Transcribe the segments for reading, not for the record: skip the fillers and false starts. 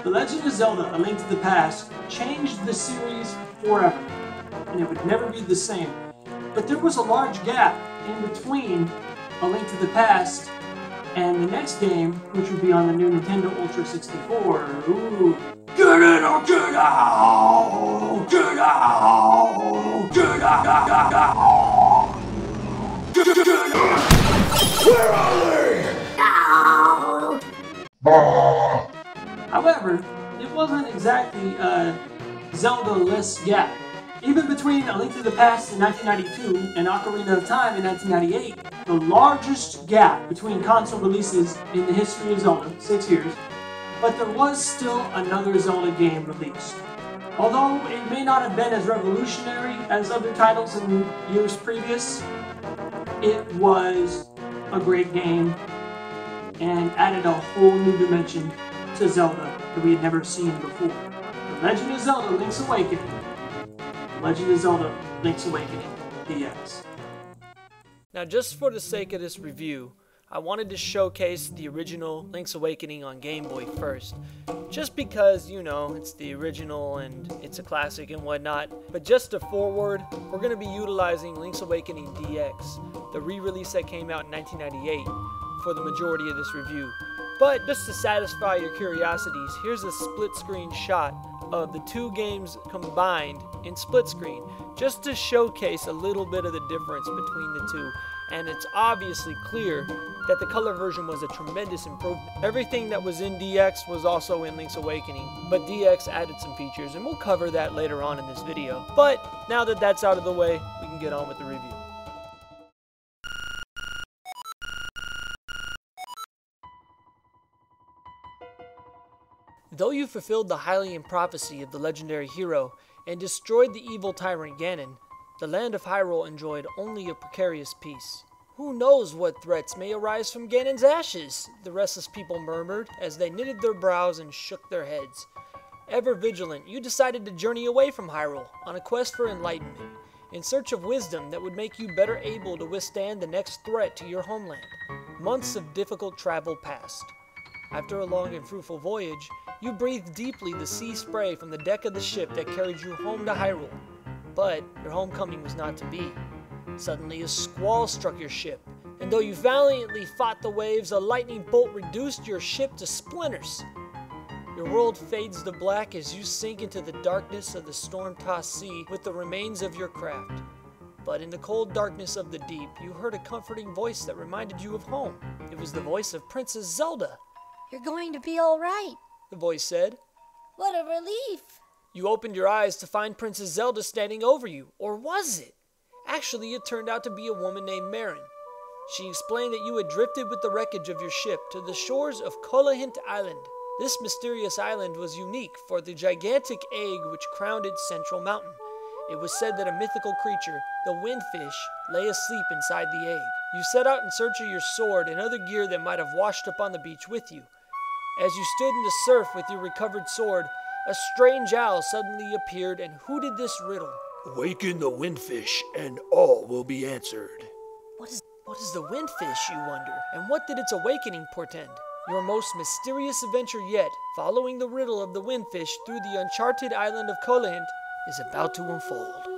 The Legend of Zelda: A Link to the Past changed the series forever, and it would never be the same. But there was a large gap in between A Link to the Past and the next game, which would be on the new Nintendo Ultra 64. Ooh. Get in or get out! Get out! Get out! Get out! Where are they? No! However, it wasn't exactly a Zelda-less gap. Even between A Link to the Past in 1992 and Ocarina of Time in 1998, the largest gap between console releases in the history of Zelda, 6 years, but there was still another Zelda game released. Although it may not have been as revolutionary as other titles in years previous, it was a great game and added a whole new dimension to Zelda that we had never seen before. The Legend of Zelda: Link's Awakening. Legend of Zelda: Link's Awakening DX. Now, just for the sake of this review, I wanted to showcase the original Link's Awakening on Game Boy first. Just because, you know, it's the original and it's a classic and whatnot. But just to forward, we're going to be utilizing Link's Awakening DX, the re-release that came out in 1998, for the majority of this review. But just to satisfy your curiosities, here's a split screen shot of the two games combined in split screen, just to showcase a little bit of the difference between the two. And it's obviously clear that the color version was a tremendous improvement. Everything that was in DX was also in Link's Awakening, but DX added some features, and we'll cover that later on in this video. But now that that's out of the way, we can get on with the review. Though you fulfilled the Hylian prophecy of the legendary hero and destroyed the evil tyrant Ganon, the land of Hyrule enjoyed only a precarious peace. Who knows what threats may arise from Ganon's ashes, the restless people murmured as they knitted their brows and shook their heads. Ever vigilant, you decided to journey away from Hyrule on a quest for enlightenment, in search of wisdom that would make you better able to withstand the next threat to your homeland. Months of difficult travel passed. After a long and fruitful voyage, you breathed deeply the sea spray from the deck of the ship that carried you home to Hyrule. But your homecoming was not to be. Suddenly a squall struck your ship, and though you valiantly fought the waves, a lightning bolt reduced your ship to splinters. Your world fades to black as you sink into the darkness of the storm-tossed sea with the remains of your craft. But in the cold darkness of the deep, you heard a comforting voice that reminded you of home. It was the voice of Princess Zelda. "You're going to be all right," the voice said. "What a relief." You opened your eyes to find Princess Zelda standing over you. Or was it? Actually, it turned out to be a woman named Maron. She explained that you had drifted with the wreckage of your ship to the shores of Colahint Island. This mysterious island was unique for the gigantic egg which crowned its central mountain. It was said that a mythical creature, the windfish, lay asleep inside the egg. You set out in search of your sword and other gear that might have washed up on the beach with you. As you stood in the surf with your recovered sword, a strange owl suddenly appeared and hooted this riddle. "Awaken the windfish, and all will be answered." What is the windfish, you wonder, and what did its awakening portend? Your most mysterious adventure yet, following the riddle of the windfish through the uncharted island of Colahint, is about to unfold.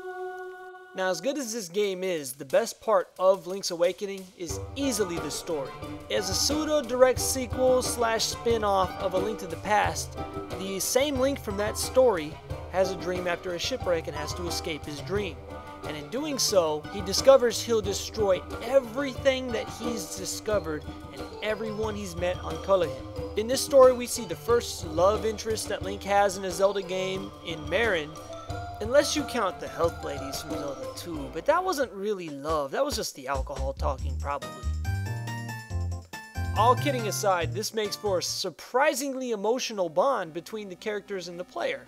Now, as good as this game is, the best part of Link's Awakening is easily the story. As a pseudo-direct sequel / spin-off of A Link to the Past, the same Link from that story has a dream after a shipwreck and has to escape his dream. And in doing so, he discovers he'll destroy everything that he's discovered and everyone he's met on Colahint. In this story, we see the first love interest that Link has in a Zelda game in Maron, unless you count the health ladies from Zelda 2, but that wasn't really love, that was just the alcohol talking probably. All kidding aside, this makes for a surprisingly emotional bond between the characters and the player.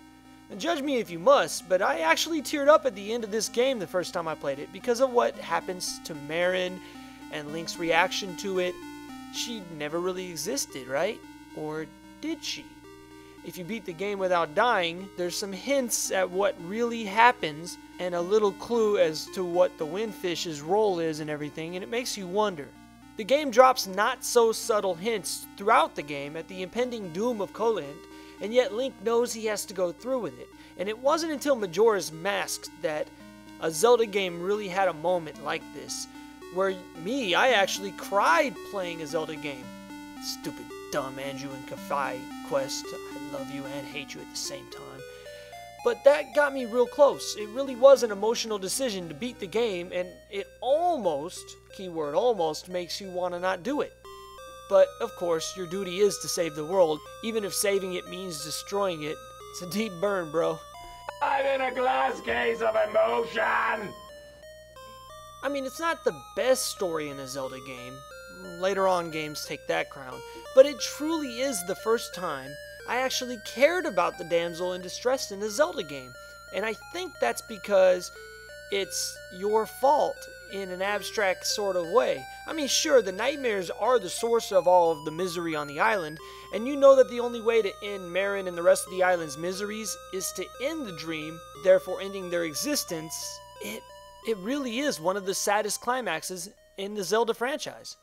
And judge me if you must, but I actually teared up at the end of this game the first time I played it because of what happens to Maron and Link's reaction to it. She never really existed, right? Or did she? If you beat the game without dying, there's some hints at what really happens and a little clue as to what the windfish's role is and everything, and it makes you wonder. The game drops not so subtle hints throughout the game at the impending doom of Colahint, and yet Link knows he has to go through with it. And it wasn't until Majora's Mask that a Zelda game really had a moment like this, where I actually cried playing a Zelda game. Stupid, dumb Andrew and Kafai quest. I love you and hate you at the same time. But that got me real close. It really was an emotional decision to beat the game, and it almost, keyword almost, makes you want to not do it. But, of course, your duty is to save the world, even if saving it means destroying it. It's a deep burn, bro. I'm in a glass case of emotion! I mean, it's not the best story in a Zelda game. Later on games take that crown. But it truly is the first time I actually cared about the damsel in distress in a Zelda game. And I think that's because it's your fault in an abstract sort of way. I mean, sure, the nightmares are the source of all of the misery on the island, and you know that the only way to end Maron and the rest of the island's miseries is to end the dream, therefore ending their existence. It really is one of the saddest climaxes in the Zelda franchise.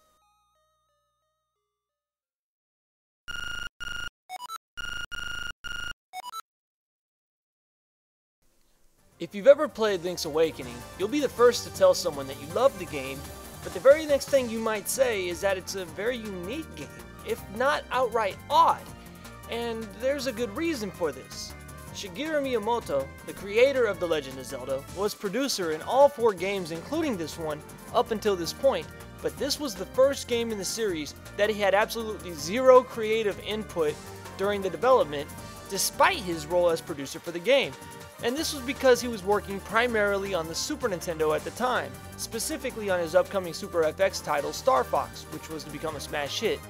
If you've ever played Link's Awakening, you'll be the first to tell someone that you love the game, but the very next thing you might say is that it's a very unique game, if not outright odd. And there's a good reason for this. Shigeru Miyamoto, the creator of The Legend of Zelda, was producer in all 4 games, including this one, up until this point, but this was the first game in the series that he had absolutely zero creative input during the development, despite his role as producer for the game. And this was because he was working primarily on the Super Nintendo at the time, specifically on his upcoming Super FX title Star Fox, which was to become a smash hit,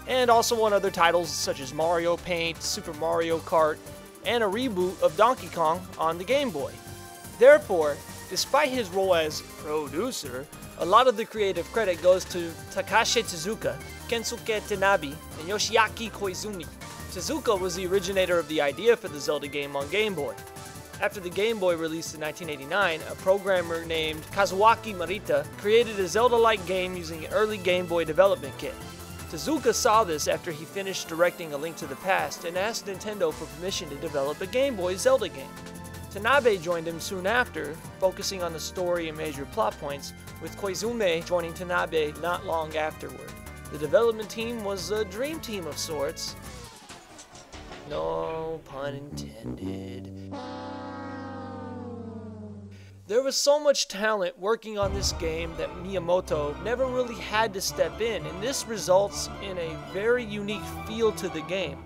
and also on other titles such as Mario Paint, Super Mario Kart, and a reboot of Donkey Kong on the Game Boy. Therefore, despite his role as producer, a lot of the creative credit goes to Takashi Tezuka, Kensuke Tanabe, and Yoshiaki Koizumi. Tezuka was the originator of the idea for the Zelda game on Game Boy. After the Game Boy released in 1989, a programmer named Kazuaki Marita created a Zelda-like game using an early Game Boy development kit. Tezuka saw this after he finished directing A Link to the Past and asked Nintendo for permission to develop a Game Boy Zelda game. Tanabe joined him soon after, focusing on the story and major plot points, with Koizumi joining Tanabe not long afterward. The development team was a dream team of sorts. No pun intended. There was so much talent working on this game that Miyamoto never really had to step in, and this results in a very unique feel to the game.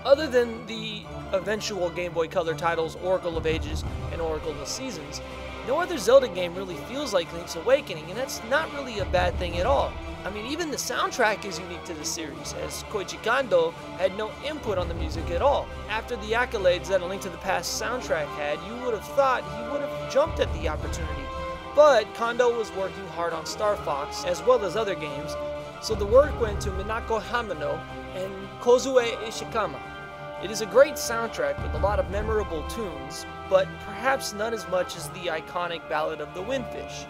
Other than the eventual Game Boy Color titles Oracle of Ages and Oracle of Seasons, no other Zelda game really feels like Link's Awakening, and that's not really a bad thing at all. I mean, even the soundtrack is unique to the series, as Koichi Kondo had no input on the music at all. After the accolades that A Link to the Past soundtrack had, you would have thought he would have jumped at the opportunity. But Kondo was working hard on Star Fox, as well as other games, so the work went to Minako Hamano and Kozue Ishikama. It is a great soundtrack with a lot of memorable tunes, but perhaps not as much as the iconic Ballad of the Windfish.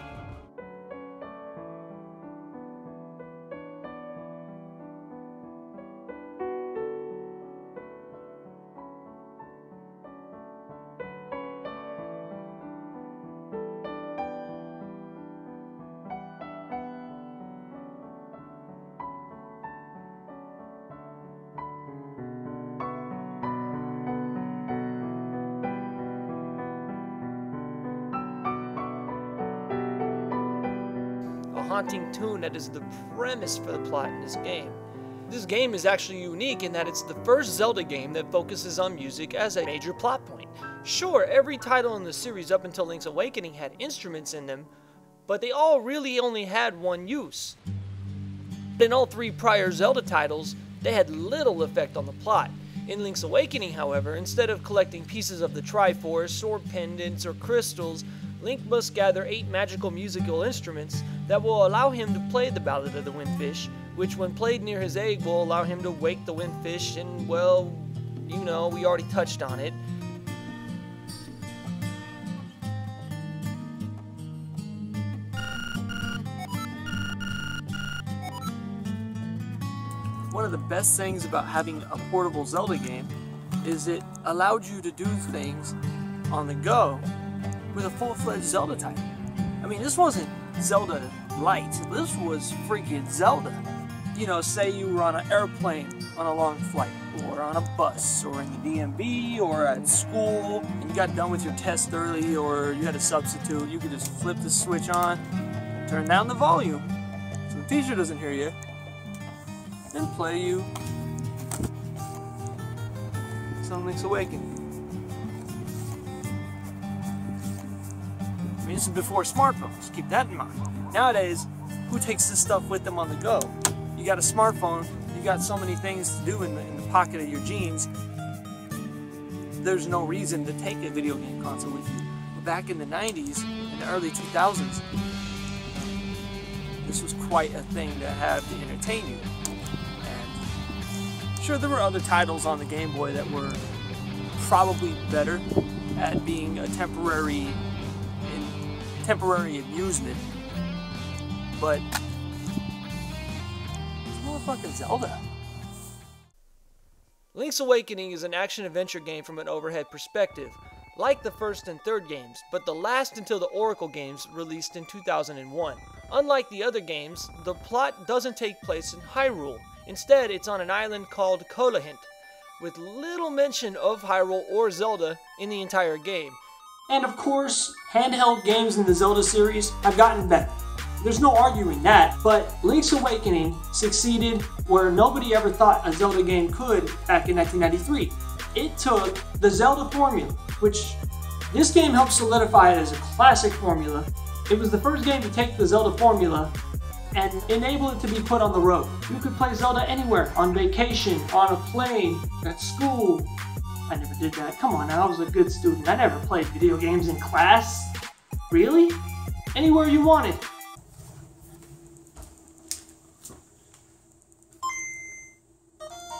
Haunting tune that is the premise for the plot in this game. This game is actually unique in that it's the first Zelda game that focuses on music as a major plot point. Sure, every title in the series up until Link's Awakening had instruments in them, but they all really only had one use. In all 3 prior Zelda titles, they had little effect on the plot. In Link's Awakening, however, instead of collecting pieces of the Triforce, or pendants, or crystals, Link must gather 8 magical musical instruments that will allow him to play the Ballad of the Windfish, which when played near his egg will allow him to wake the Windfish, and well, you know, we already touched on it. One of the best things about having a portable Zelda game is it allowed you to do things on the go with a full-fledged Zelda title. I mean, this wasn't Zelda Light. This was freaking Zelda. You know, say you were on an airplane on a long flight, or on a bus, or in the DMV, or at school, and you got done with your test early, or you had a substitute. You could just flip the switch on, turn down the volume so the teacher doesn't hear you, and play you some Link's Awakening. I mean, this is before smartphones. Keep that in mind. Nowadays, who takes this stuff with them on the go? You got a smartphone, you got so many things to do in the pocket of your jeans. There's no reason to take a video game console with you. But back in the 90s, in the early 2000s, this was quite a thing to have to entertain you. And sure, there were other titles on the Game Boy that were probably better at being a temporary amusement, but it's motherfucking Zelda. Link's Awakening is an action-adventure game from an overhead perspective, like the first and third games, but the last until the Oracle games released in 2001. Unlike the other games, the plot doesn't take place in Hyrule. Instead, it's on an island called Kolahint, with little mention of Hyrule or Zelda in the entire game. And of course, handheld games in the Zelda series have gotten better. There's no arguing that, but Link's Awakening succeeded where nobody ever thought a Zelda game could back in 1993. It took the Zelda formula, which this game helped solidify it as a classic formula. It was the first game to take the Zelda formula and enable it to be put on the road. You could play Zelda anywhere, on vacation, on a plane, at school. I never did that. Come on now, I was a good student. I never played video games in class. Really? Anywhere you wanted.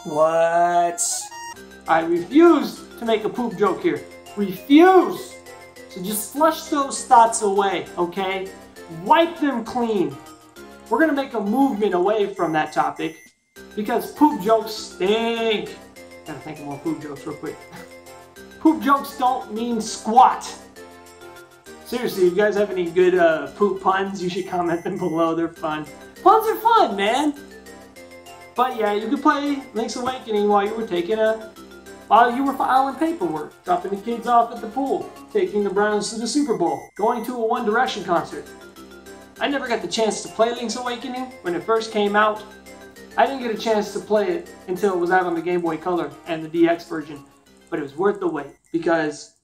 What? I refuse to make a poop joke here. Refuse! So just flush those thoughts away, okay? Wipe them clean. We're gonna make a movement away from that topic because poop jokes stink. Gotta think of more poop jokes real quick. Poop jokes don't mean squat. Seriously, if you guys have any good poop puns, you should comment them below. They're fun. Puns are fun, man. But yeah, you could play Link's Awakening while you were filing paperwork, dropping the kids off at the pool, taking the Browns to the Super Bowl, going to a One Direction concert. I never got the chance to play Link's Awakening when it first came out. I didn't get a chance to play it until it was out on the Game Boy Color and the DX version, but it was worth the wait because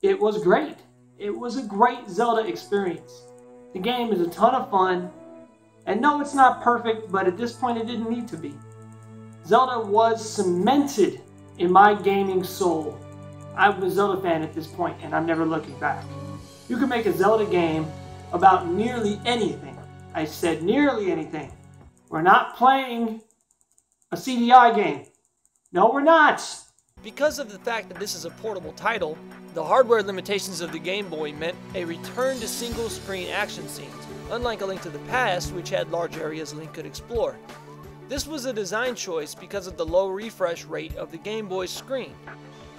it was great. It was a great Zelda experience. The game is a ton of fun, and no, it's not perfect, but at this point it didn't need to be. Zelda was cemented in my gaming soul. I'm a Zelda fan at this point, and I'm never looking back. You can make a Zelda game about nearly anything. I said nearly anything. We're not playing a CDI game. No, we're not. Because of the fact that this is a portable title, the hardware limitations of the Game Boy meant a return to single-screen action scenes, unlike A Link to the Past, which had large areas Link could explore. This was a design choice because of the low refresh rate of the Game Boy's screen.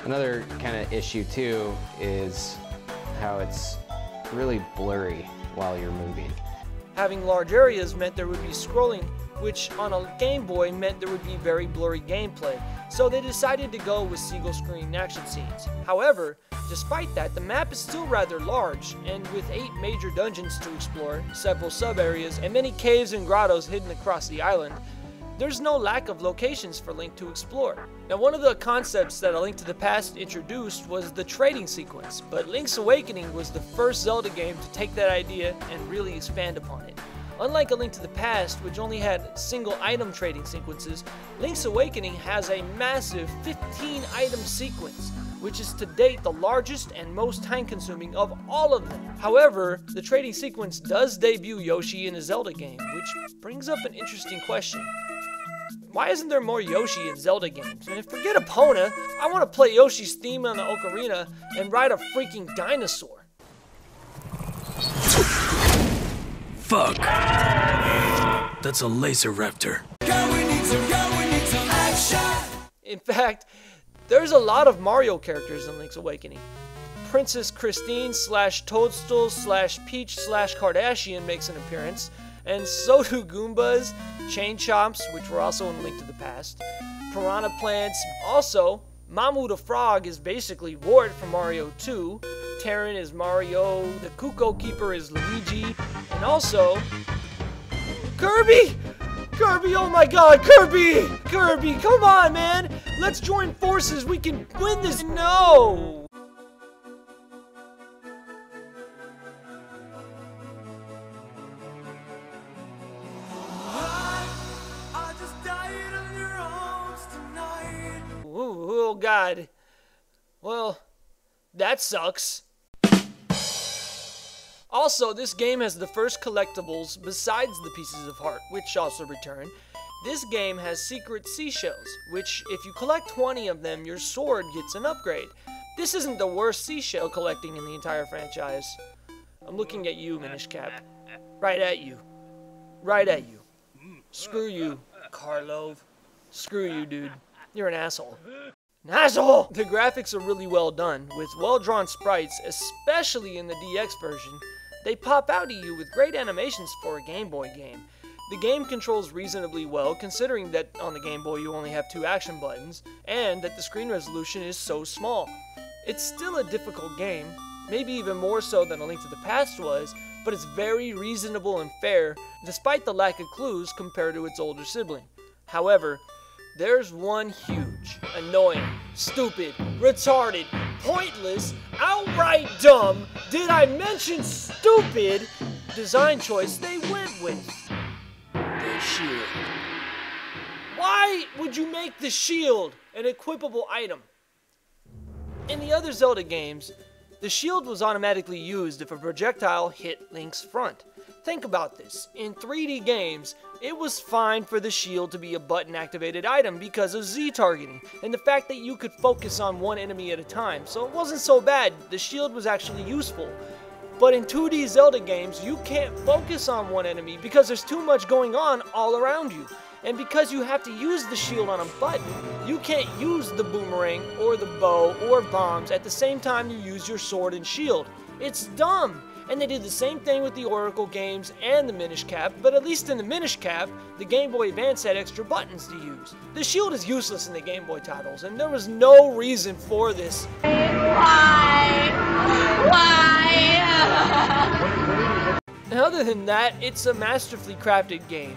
Another kind of issue too is how it's really blurry while you're moving. Having large areas meant there would be scrolling, which on a Game Boy meant there would be very blurry gameplay, so they decided to go with single-screen action scenes. However, despite that, the map is still rather large, and with 8 major dungeons to explore, several sub-areas, and many caves and grottos hidden across the island, there's no lack of locations for Link to explore. Now, one of the concepts that A Link to the Past introduced was the trading sequence, but Link's Awakening was the first Zelda game to take that idea and really expand upon it. Unlike A Link to the Past, which only had single item trading sequences, Link's Awakening has a massive 15-item sequence, which is to date the largest and most time-consuming of all of them. However, the trading sequence does debut Yoshi in a Zelda game, which brings up an interesting question. Why isn't there more Yoshi in Zelda games? And forget Epona, I want to play Yoshi's theme on the Ocarina and ride a freaking dinosaur. Fuck. That's a laser raptor. In fact, There's a lot of Mario characters in Link's Awakening. Princess Christine / Toadstool / Peach / Kardashian makes an appearance, and so do Goombas, Chain Chomps, which were also in Link to the Past, Piranha Plants. Also, Mamu the Frog is basically Wart from Mario 2, Terran is Mario, the Kuko Keeper is Luigi, and also Kirby! Kirby, oh my god, Kirby! Kirby, come on, man! Let's join forces, we can win this! No! Oh god. Well, that sucks. Also, this game has the first collectibles besides the pieces of heart, which also return. This game has secret seashells, which if you collect 20 of them, your sword gets an upgrade. This isn't the worst seashell collecting in the entire franchise. I'm looking at you, Minish Cap. Right at you. Right at you. Screw you, Karlov. Screw you, dude. You're an asshole. An asshole! The graphics are really well done, with well-drawn sprites, especially in the DX version. They pop out at you with great animations for a Game Boy game. The game controls reasonably well, considering that on the Game Boy you only have 2 action buttons, and that the screen resolution is so small. It's still a difficult game, maybe even more so than A Link to the Past was, but it's very reasonable and fair, despite the lack of clues compared to its older sibling. However, there's one huge, annoying, stupid, retarded, pointless, outright dumb, did I mention stupid, design choice they went with. The shield. Why would you make the shield an equipable item? In the other Zelda games, the shield was automatically used if a projectile hit Link's front. Think about this. In 3D games, it was fine for the shield to be a button-activated item because of Z-targeting, and the fact that you could focus on one enemy at a time, so it wasn't so bad. The shield was actually useful. But in 2D Zelda games, you can't focus on one enemy because there's too much going on all around you. And because you have to use the shield on a button, you can't use the boomerang or the bow or bombs at the same time you use your sword and shield. It's dumb! And they did the same thing with the Oracle games and the Minish Cap, but at least in the Minish Cap, the Game Boy Advance had extra buttons to use. The shield is useless in the Game Boy titles, and there was no reason for this. Why? And other than that, it's a masterfully crafted game,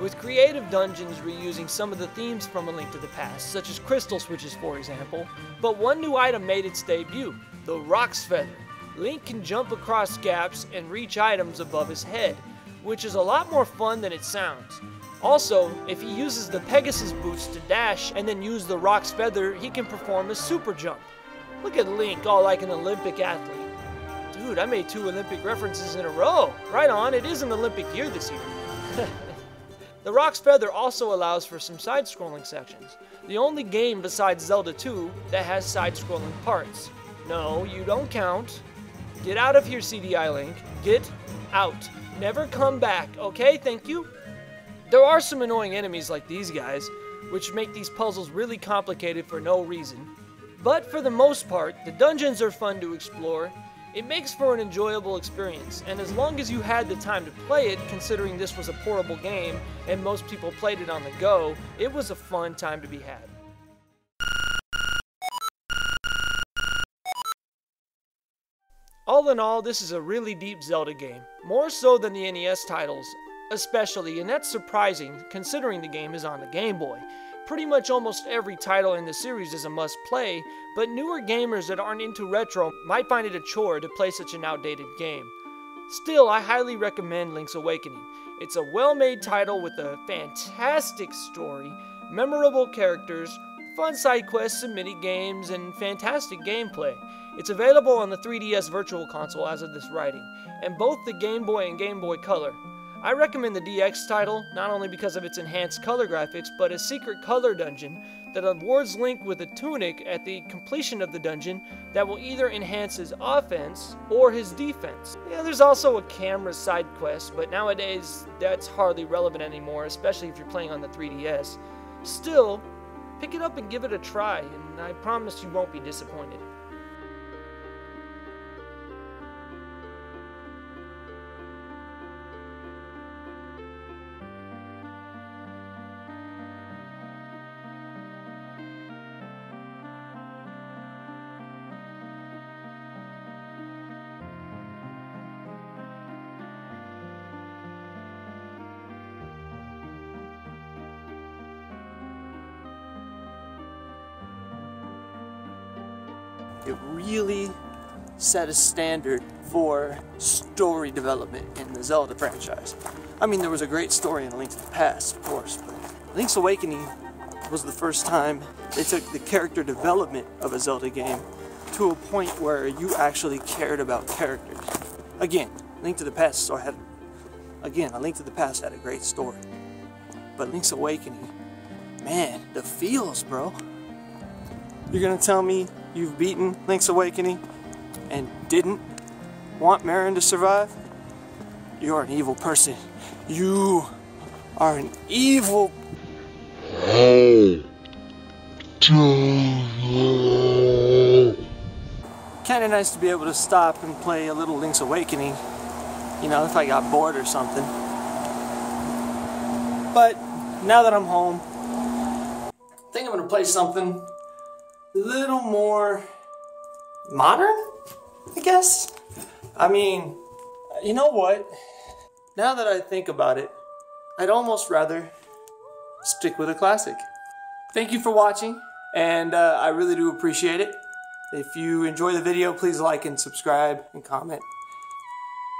with creative dungeons reusing some of the themes from A Link to the Past, such as crystal switches for example, but one new item made its debut, the Rock's Feather. Link can jump across gaps and reach items above his head, which is a lot more fun than it sounds. Also, if he uses the Pegasus boots to dash and then use the Rock's Feather, he can perform a super jump. Look at Link, all like an Olympic athlete. Dude, I made 2 Olympic references in a row. Right on, it is an Olympic year this year. The Rock's Feather also allows for some side-scrolling sections. The only game besides Zelda 2 that has side-scrolling parts. No, you don't count. Get out of here, CDI Link. Get out. Never come back, okay? Thank you. There are some annoying enemies like these guys, which make these puzzles really complicated for no reason. But for the most part, the dungeons are fun to explore. It makes for an enjoyable experience, and as long as you had the time to play it, considering this was a portable game and most people played it on the go, it was a fun time to be had. All in all, this is a really deep Zelda game, more so than the NES titles, especially, and that's surprising considering the game is on the Game Boy. Pretty much almost every title in the series is a must-play, but newer gamers that aren't into retro might find it a chore to play such an outdated game. Still, I highly recommend Link's Awakening. It's a well-made title with a fantastic story, memorable characters, fun side quests and mini-games, and fantastic gameplay. It's available on the 3DS Virtual Console as of this writing, and both the Game Boy and Game Boy Color. I recommend the DX title, not only because of its enhanced color graphics, but a secret color dungeon that awards Link with a tunic at the completion of the dungeon that will either enhance his offense or his defense. Yeah, there's also a camera side quest, but nowadays that's hardly relevant anymore, especially if you're playing on the 3DS. Still, Pick it up and give it a try, and I promise you won't be disappointed. It really set a standard for story development in the Zelda franchise. I mean, there was a great story in A Link to the Past, of course, but Link's Awakening was the first time they took the character development of a Zelda game to a point where you actually cared about characters. Again, A Link to the Past had a great story. But Link's Awakening, man, the feels, bro. You're gonna tell me you've beaten Link's Awakening and didn't want Maron to survive? You're an evil person. You are an evil... Kinda nice to be able to stop and play a little Link's Awakening, you know, if I got bored or something. But now that I'm home, I think I'm gonna play something a little more modern, I guess. I mean, you know what? Now that I think about it, I'd almost rather stick with a classic. Thank you for watching, and I really do appreciate it. If you enjoy the video, please like and subscribe and comment.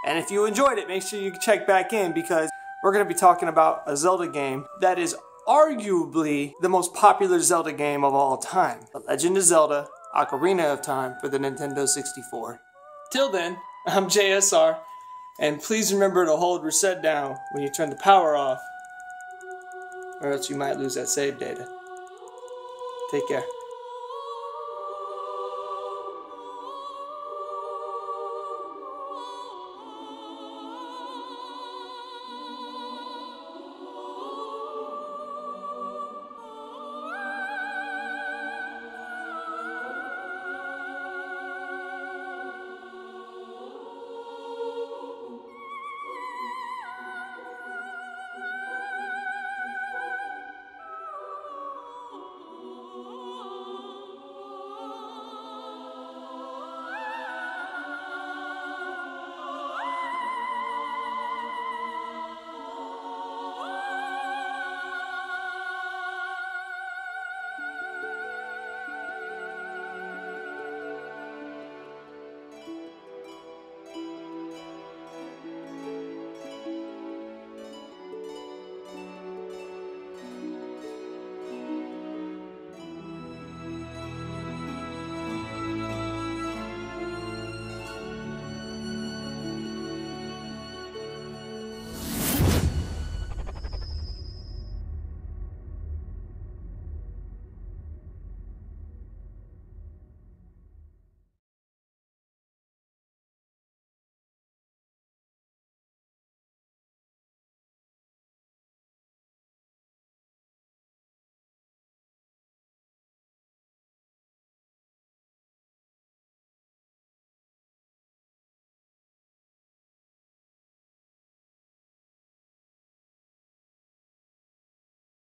And if you enjoyed it, make sure you check back in, because we're going to be talking about a Zelda game that is arguably the most popular Zelda game of all time. The Legend of Zelda, Ocarina of Time for the Nintendo 64. Till then, I'm JSR, and please remember to hold reset down when you turn the power off, or else you might lose that save data. Take care.